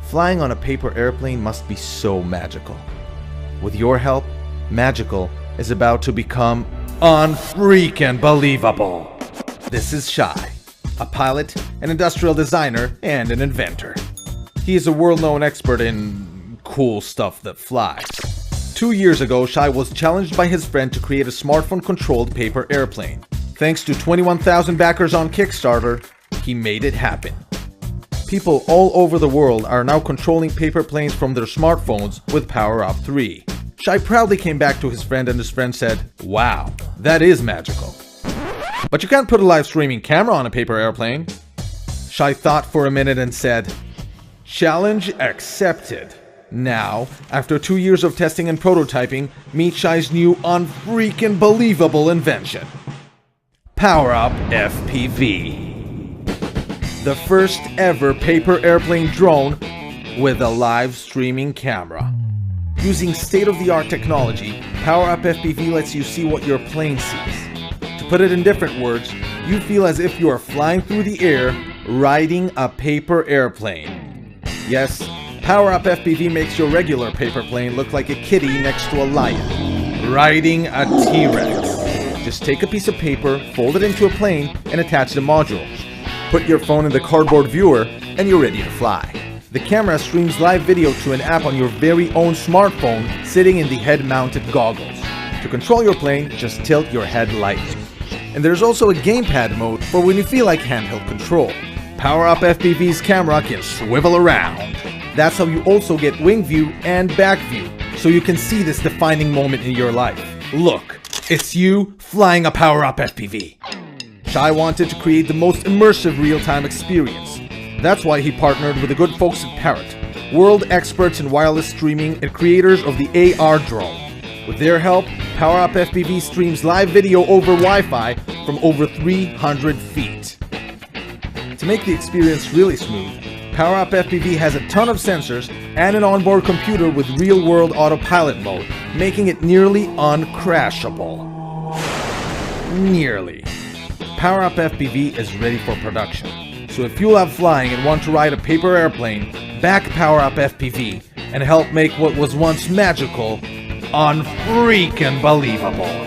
Flying on a paper airplane must be so magical. With your help, magical is about to become unfreaking believable. This is Shai, a pilot, an industrial designer, and an inventor. He is a world-known expert in cool stuff that flies. 2 years ago, Shai was challenged by his friend to create a smartphone-controlled paper airplane. Thanks to 21,000 backers on Kickstarter, he made it happen. People all over the world are now controlling paper planes from their smartphones with PowerUp 3. Shai proudly came back to his friend and his friend said, "Wow, that is magical. But you can't put a live streaming camera on a paper airplane." Shai thought for a minute and said, "Challenge accepted." Now, after 2 years of testing and prototyping, meet Shai's new unfreaking believable invention. PowerUp FPV. The first ever paper airplane drone with a live streaming camera. Using state-of-the-art technology, PowerUp FPV lets you see what your plane sees. To put it in different words, you feel as if you are flying through the air, riding a paper airplane. Yes, PowerUp FPV makes your regular paper plane look like a kitty next to a lion, riding a T-Rex. Just take a piece of paper, fold it into a plane, and attach the module. Put your phone in the cardboard viewer, and you're ready to fly. The camera streams live video to an app on your very own smartphone sitting in the head-mounted goggles. To control your plane, just tilt your head lightly. And there's also a gamepad mode for when you feel like handheld control. PowerUp FPV's camera can swivel around. That's how you also get wing view and back view, so you can see this defining moment in your life. Look, it's you flying a PowerUp FPV. Shai wanted to create the most immersive real-time experience. That's why he partnered with the good folks at Parrot, world experts in wireless streaming and creators of the AR drone. With their help, PowerUp FPV streams live video over Wi-Fi from over 300 feet. To make the experience really smooth, PowerUp FPV has a ton of sensors and an onboard computer with real-world autopilot mode, making it nearly uncrashable. Nearly. PowerUp FPV is ready for production. So if you love flying and want to ride a paper airplane, back PowerUp FPV and help make what was once magical unfreaking believable.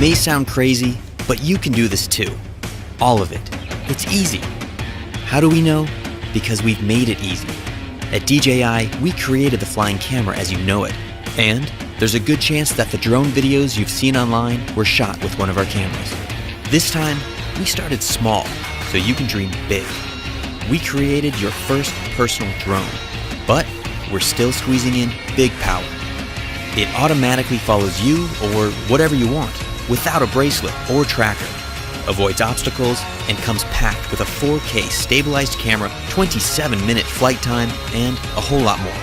may sound crazy, but you can do this too. All of it. It's easy. How do we know? Because we've made it easy. At DJI, we created the flying camera as you know it. And there's a good chance that the drone videos you've seen online were shot with one of our cameras. This time, we started small, so you can dream big. We created your first personal drone, but we're still squeezing in big power. It automatically follows you or whatever you want, without a bracelet or tracker, avoids obstacles, and comes packed with a 4K stabilized camera, 27-minute flight time, and a whole lot more.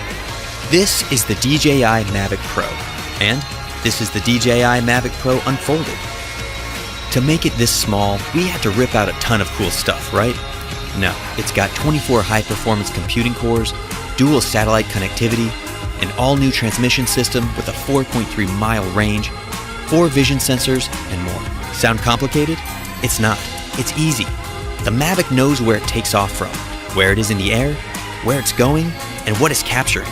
This is the DJI Mavic Pro, and this is the DJI Mavic Pro Unfolded. To make it this small, we had to rip out a ton of cool stuff, right? No, it's got 24 high-performance computing cores, dual satellite connectivity, an all-new transmission system with a 4.3-mile range, 4 vision sensors, and more. Sound complicated? It's not. It's easy. The Mavic knows where it takes off from, where it is in the air, where it's going, and what it's capturing.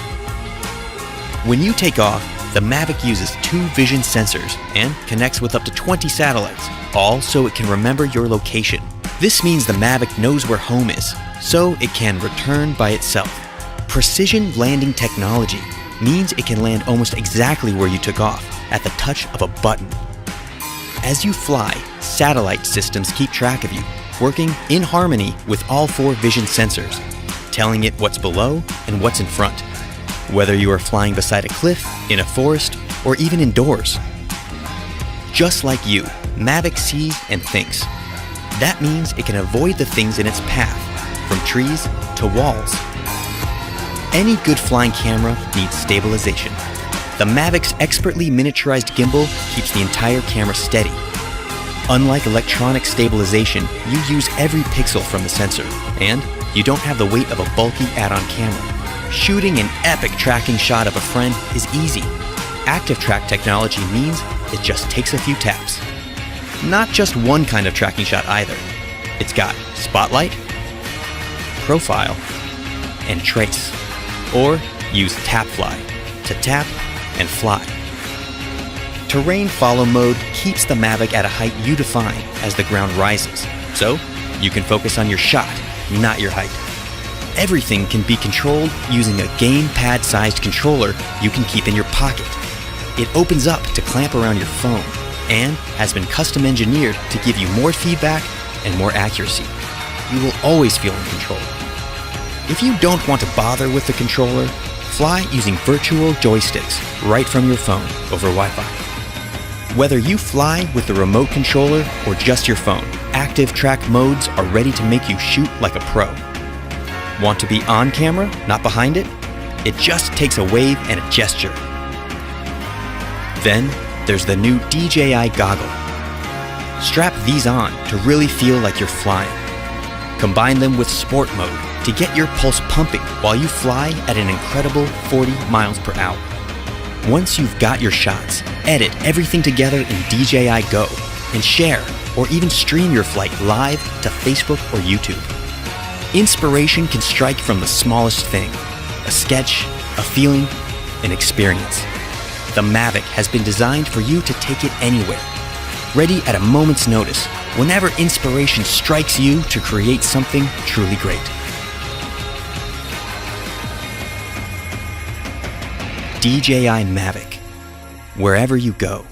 When you take off, the Mavic uses 2 vision sensors and connects with up to 20 satellites, all so it can remember your location. This means the Mavic knows where home is, so it can return by itself. Precision landing technology means it can land almost exactly where you took off, at the touch of a button. As you fly, satellite systems keep track of you, working in harmony with all 4 vision sensors, telling it what's below and what's in front, whether you are flying beside a cliff, in a forest, or even indoors. Just like you, Mavic sees and thinks. That means it can avoid the things in its path, from trees to walls. Any good flying camera needs stabilization. The Mavic's expertly miniaturized gimbal keeps the entire camera steady. Unlike electronic stabilization, you use every pixel from the sensor, and you don't have the weight of a bulky add-on camera. Shooting an epic tracking shot of a friend is easy. Active track technology means it just takes a few taps. Not just one kind of tracking shot either. It's got spotlight, profile, and trace. Or use tap fly to tap and fly. Terrain follow mode keeps the Mavic at a height you define as the ground rises, so you can focus on your shot, not your height. Everything can be controlled using a gamepad-sized controller you can keep in your pocket. It opens up to clamp around your phone and has been custom engineered to give you more feedback and more accuracy. You will always feel in control. If you don't want to bother with the controller, fly using virtual joysticks right from your phone over Wi-Fi. Whether you fly with the remote controller or just your phone, active track modes are ready to make you shoot like a pro. Want to be on camera, not behind it? It just takes a wave and a gesture. Then there's the new DJI goggle. Strap these on to really feel like you're flying. Combine them with sport mode to get your pulse pumping while you fly at an incredible 40 miles per hour. Once you've got your shots, edit everything together in DJI Go and share or even stream your flight live to Facebook or YouTube. Inspiration can strike from the smallest thing: a sketch, a feeling, an experience. The Mavic has been designed for you to take it anywhere, ready at a moment's notice, whenever inspiration strikes you to create something truly great. DJI Mavic, wherever you go.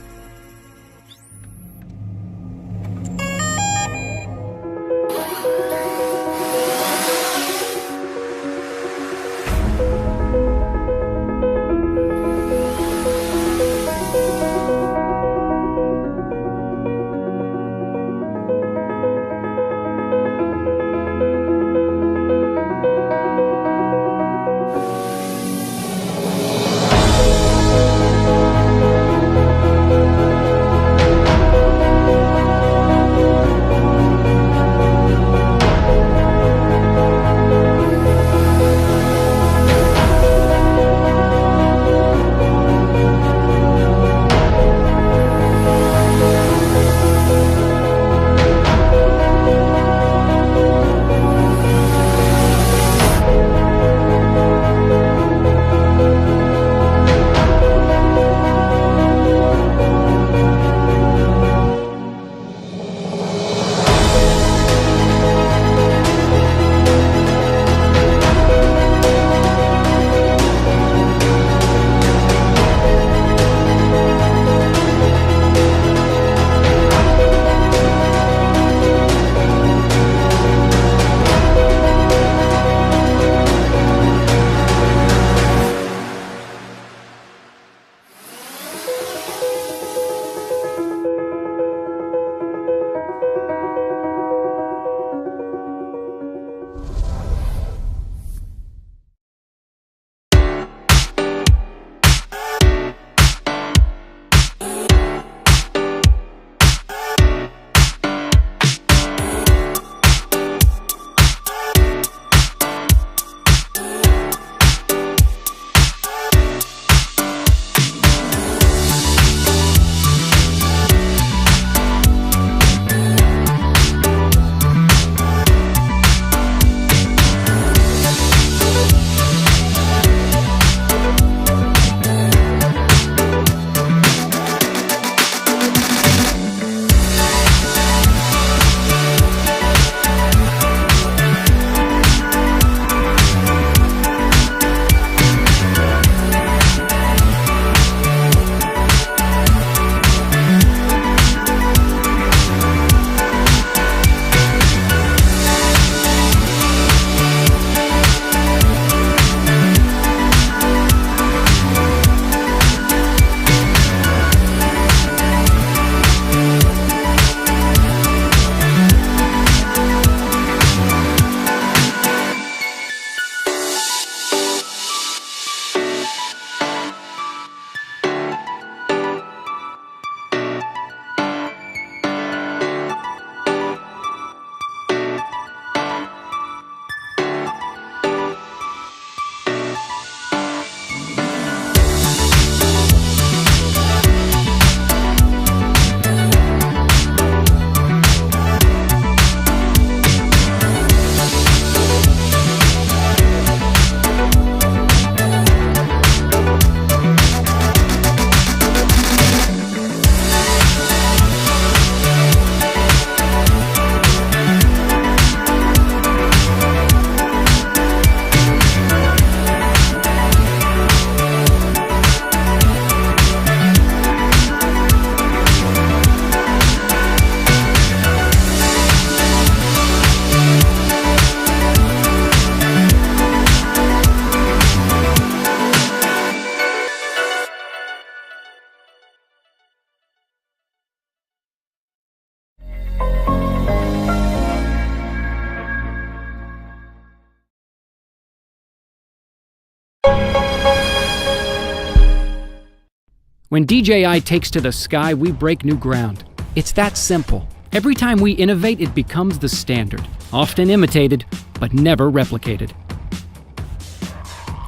When DJI takes to the sky, we break new ground. It's that simple. Every time we innovate, it becomes the standard. Often imitated, but never replicated.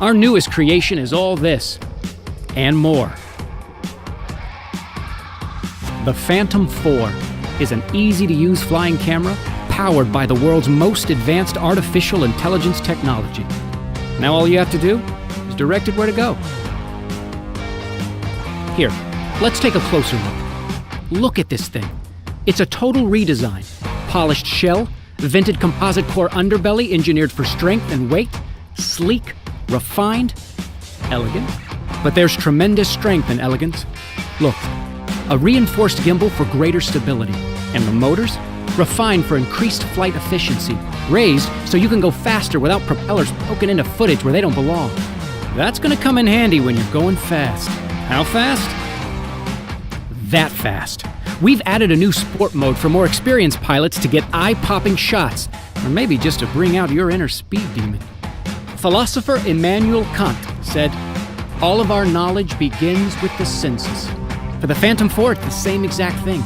Our newest creation is all this, and more. The Phantom 4 is an easy-to-use flying camera powered by the world's most advanced artificial intelligence technology. Now all you have to do is direct it where to go. Here, let's take a closer look. Look at this thing. It's a total redesign. Polished shell, vented composite core underbelly engineered for strength and weight, sleek, refined, elegant. But there's tremendous strength in elegance. Look, a reinforced gimbal for greater stability. And the motors? Refined for increased flight efficiency. Raised so you can go faster without propellers poking into footage where they don't belong. That's gonna come in handy when you're going fast. How fast? That fast. We've added a new sport mode for more experienced pilots to get eye-popping shots, or maybe just to bring out your inner speed demon. Philosopher Immanuel Kant said, "All of our knowledge begins with the senses." For the Phantom 4, it's the same exact thing.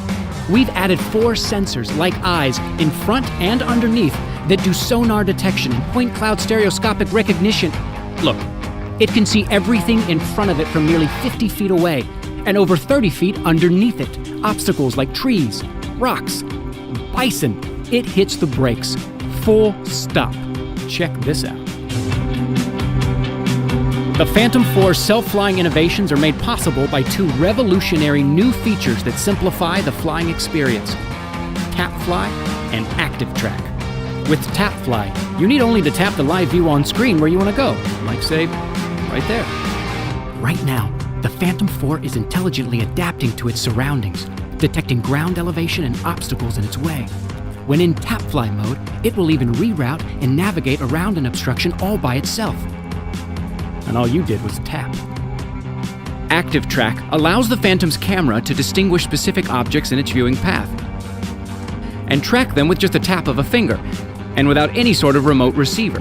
We've added 4 sensors, like eyes, in front and underneath that do sonar detection and point cloud stereoscopic recognition. Look, it can see everything in front of it from nearly 50 feet away, and over 30 feet underneath it. Obstacles like trees, rocks, bison. It hits the brakes. Full stop. Check this out. The Phantom 4's self-flying innovations are made possible by 2 revolutionary new features that simplify the flying experience: TapFly and ActiveTrack. With TapFly, you need only to tap the live view on screen where you want to go, like, say, right there. Right now, the Phantom 4 is intelligently adapting to its surroundings, detecting ground elevation and obstacles in its way. When in TapFly mode, it will even reroute and navigate around an obstruction all by itself. And all you did was tap. ActiveTrack allows the Phantom's camera to distinguish specific objects in its viewing path and track them with just a tap of a finger and without any sort of remote receiver.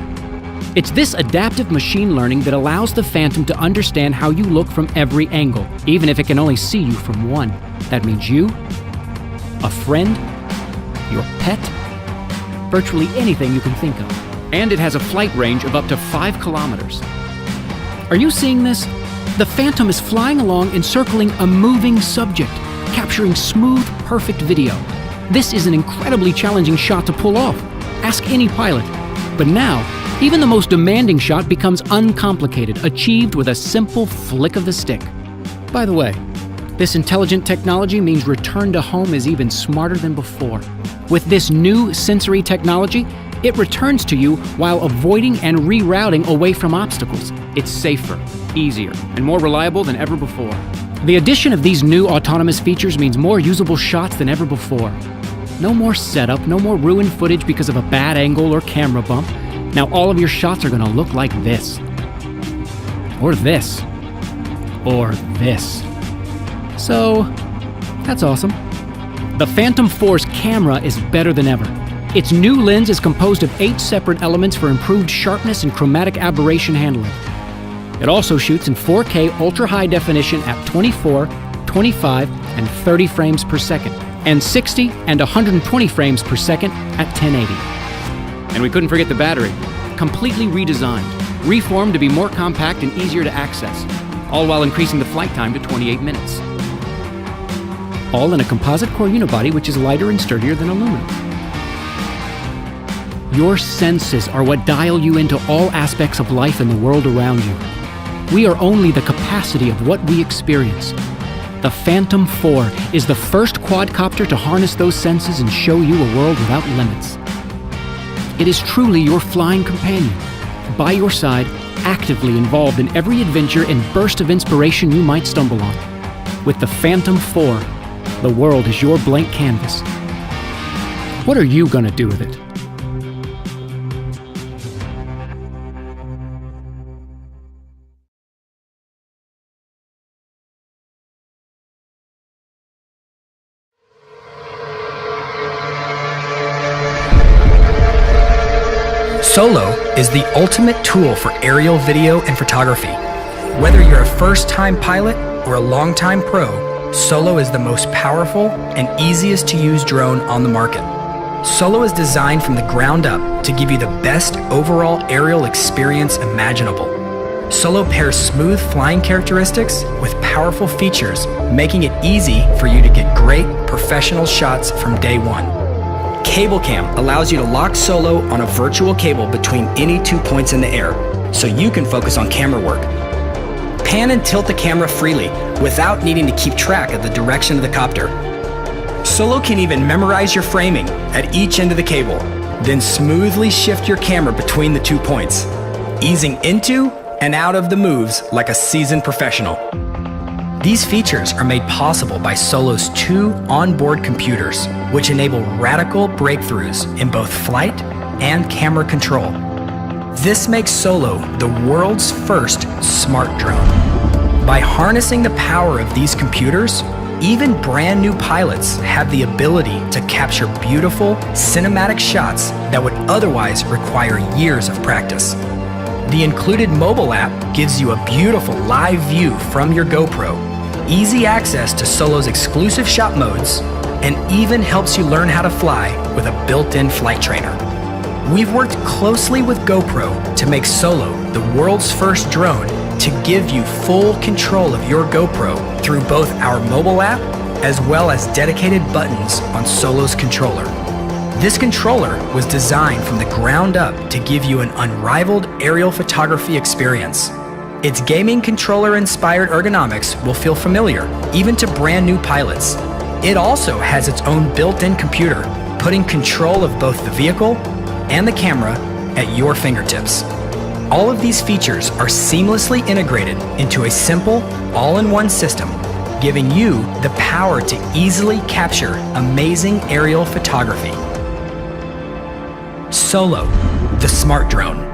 It's this adaptive machine learning that allows the Phantom to understand how you look from every angle, even if it can only see you from one. That means you, a friend, your pet, virtually anything you can think of. And it has a flight range of up to 5 kilometers. Are you seeing this? The Phantom is flying along encircling a moving subject, capturing smooth, perfect video. This is an incredibly challenging shot to pull off. Ask any pilot. But now, even the most demanding shot becomes uncomplicated, achieved with a simple flick of the stick. By the way, this intelligent technology means return to home is even smarter than before. With this new sensory technology, it returns to you while avoiding and rerouting away from obstacles. It's safer, easier, and more reliable than ever before. The addition of these new autonomous features means more usable shots than ever before. No more setup, no more ruined footage because of a bad angle or camera bump. Now all of your shots are gonna look like this. Or this. Or this. So, that's awesome. The Phantom 4's camera is better than ever. Its new lens is composed of 8 separate elements for improved sharpness and chromatic aberration handling. It also shoots in 4K ultra-high definition at 24, 25, and 30 frames per second, and 60 and 120 frames per second at 1080. And we couldn't forget the battery. Completely redesigned, reformed to be more compact and easier to access, all while increasing the flight time to 28 minutes. All in a composite core unibody which is lighter and sturdier than aluminum. Your senses are what dial you into all aspects of life and the world around you. We are only the capacity of what we experience. The Phantom 4 is the first quadcopter to harness those senses and show you a world without limits. It is truly your flying companion, by your side, actively involved in every adventure and burst of inspiration you might stumble on. With the Phantom 4, the world is your blank canvas. What are you gonna do with it? Solo is the ultimate tool for aerial video and photography. Whether you're a first-time pilot or a longtime pro, Solo is the most powerful and easiest to use drone on the market. Solo is designed from the ground up to give you the best overall aerial experience imaginable. Solo pairs smooth flying characteristics with powerful features, making it easy for you to get great professional shots from day one. Cable Cam allows you to lock Solo on a virtual cable between any 2 points in the air, so you can focus on camera work. Pan and tilt the camera freely without needing to keep track of the direction of the copter. Solo can even memorize your framing at each end of the cable, then smoothly shift your camera between the 2 points, easing into and out of the moves like a seasoned professional. These features are made possible by Solo's 2 onboard computers, which enable radical breakthroughs in both flight and camera control. This makes Solo the world's first smart drone. By harnessing the power of these computers, even brand new pilots have the ability to capture beautiful cinematic shots that would otherwise require years of practice. The included mobile app gives you a beautiful live view from your GoPro, easy access to Solo's exclusive shot modes, and even helps you learn how to fly with a built-in flight trainer. We've worked closely with GoPro to make Solo the world's first drone to give you full control of your GoPro through both our mobile app as well as dedicated buttons on Solo's controller. This controller was designed from the ground up to give you an unrivaled aerial photography experience. Its gaming controller-inspired ergonomics will feel familiar, even to brand new pilots. It also has its own built-in computer, putting control of both the vehicle and the camera at your fingertips. All of these features are seamlessly integrated into a simple, all-in-one system, giving you the power to easily capture amazing aerial photography. Solo, the smart drone.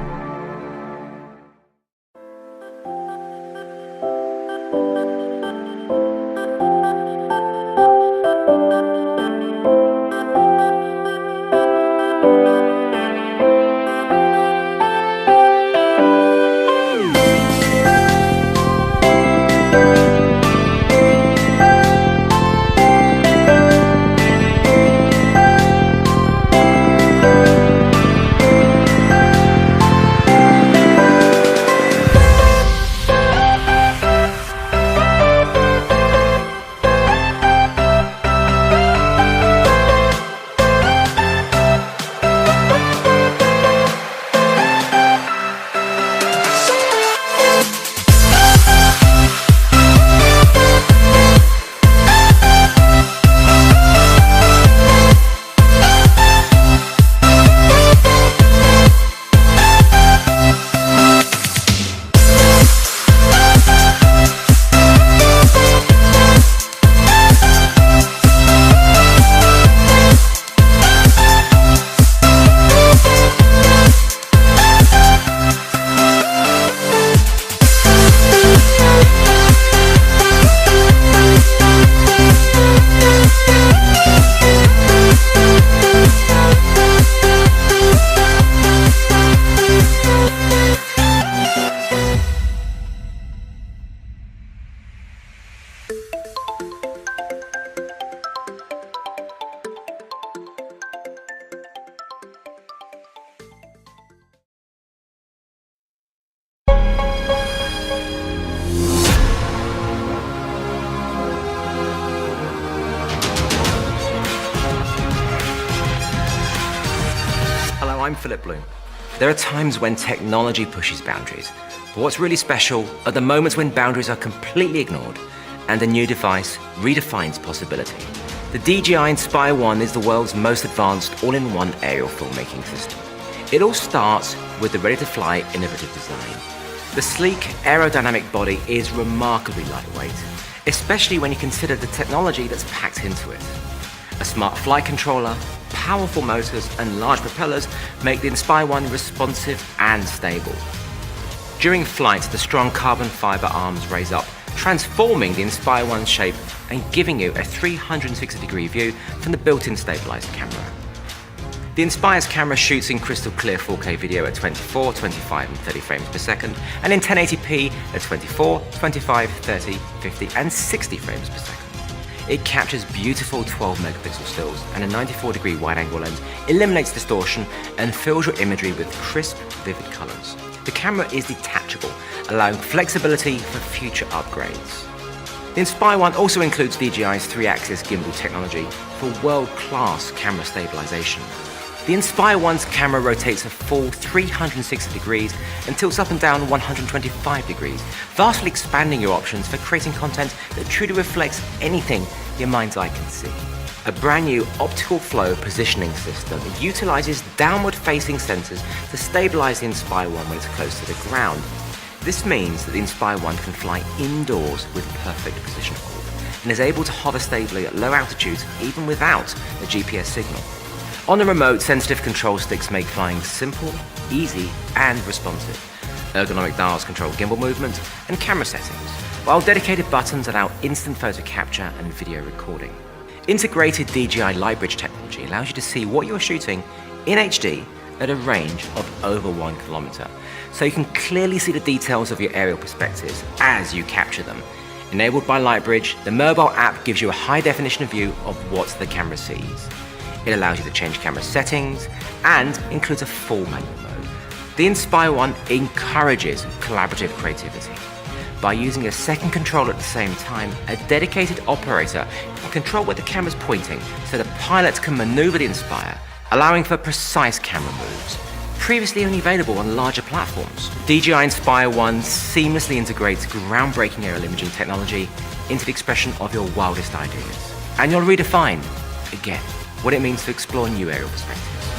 I'm Philip Bloom. There are times when technology pushes boundaries, but what's really special are the moments when boundaries are completely ignored and a new device redefines possibility. The DJI Inspire 1 is the world's most advanced all-in-one aerial filmmaking system. It all starts with the ready-to-fly innovative design. The sleek aerodynamic body is remarkably lightweight, especially when you consider the technology that's packed into it. A smart flight controller, powerful motors and large propellers make the Inspire 1 responsive and stable. During flight, the strong carbon fiber arms raise up, transforming the Inspire 1's shape and giving you a 360-degree view from the built-in stabilized camera. The Inspire's camera shoots in crystal clear 4K video at 24, 25 and 30 frames per second, and in 1080p at 24, 25, 30, 50 and 60 frames per second. It captures beautiful 12 megapixel stills, and a 94-degree wide-angle lens eliminates distortion and fills your imagery with crisp, vivid colors. The camera is detachable, allowing flexibility for future upgrades. The Inspire 1 also includes DJI's 3-axis gimbal technology for world-class camera stabilization. The Inspire 1's camera rotates a full 360 degrees and tilts up and down 125 degrees, vastly expanding your options for creating content that truly reflects anything your mind's eye can see. A brand new optical flow positioning system utilizes downward-facing sensors to stabilize the Inspire 1 when it's close to the ground. This means that the Inspire 1 can fly indoors with perfect position hold and is able to hover stably at low altitudes even without a GPS signal. On the remote, sensitive control sticks make flying simple, easy, and responsive. Ergonomic dials control gimbal movement and camera settings, while dedicated buttons allow instant photo capture and video recording. Integrated DJI Lightbridge technology allows you to see what you're shooting in HD at a range of over 1 kilometer, so you can clearly see the details of your aerial perspectives as you capture them. Enabled by Lightbridge, the mobile app gives you a high-definition view of what the camera sees. It allows you to change camera settings and includes a full manual mode. The Inspire 1 encourages collaborative creativity. By using a second controller at the same time, a dedicated operator can control where the camera's pointing so the pilot can maneuver the Inspire, allowing for precise camera moves. Previously only available on larger platforms, DJI Inspire 1 seamlessly integrates groundbreaking aerial imaging technology into the expression of your wildest ideas. And you'll redefine, again, what it means to explore new aerial perspectives.